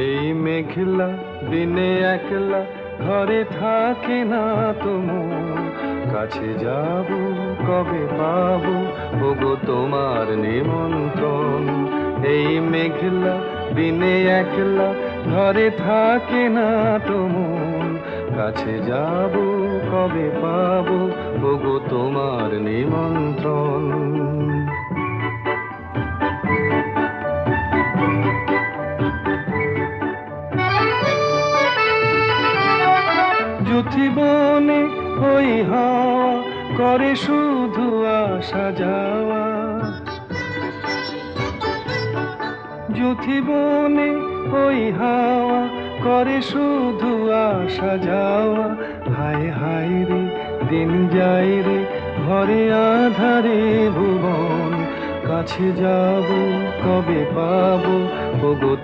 এই মেঘলা দিনে একলা ঘরে থাকে না তোমার, কাছে যাব কবে পাবো ওগো তোমার নিমন্ত্রণ। এই মেঘলা দিনে একলা ঘরে থাকে না তোমার, কাছে যাব কবে পাবো ওগো তোমার নিমন্ত্রণ। যুথিবনে ওই হাওয়া করে শুধু আসা যাওয়া, যুথিবনে ওই হাওয়া করে শুধু আসা যাওয়া। হায় হায় রে দিন যায় রে ঘরে আধারে ভুবন, কাছে যাব কবে পাবো ওগো